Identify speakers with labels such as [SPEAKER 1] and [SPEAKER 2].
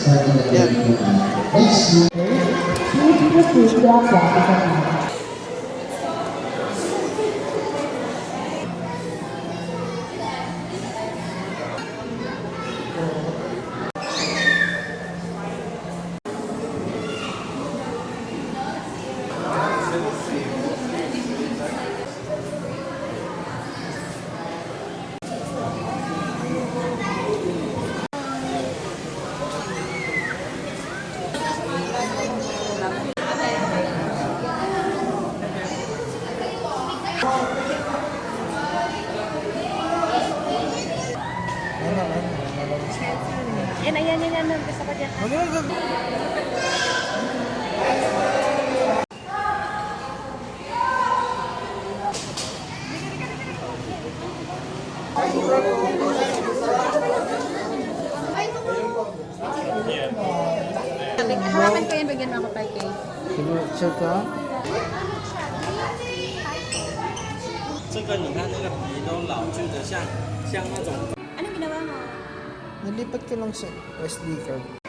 [SPEAKER 1] Yan.
[SPEAKER 2] Yan, ayan, yan, yan. Gusto ko dyan. Hawakan ko yan, bigyan mo ako 5K.
[SPEAKER 1] Sure ka?
[SPEAKER 3] 这个你看那个皮都老旧的像那种。
[SPEAKER 2] Ano ginawa mo?
[SPEAKER 1] Nalipat ko lang sa SD card.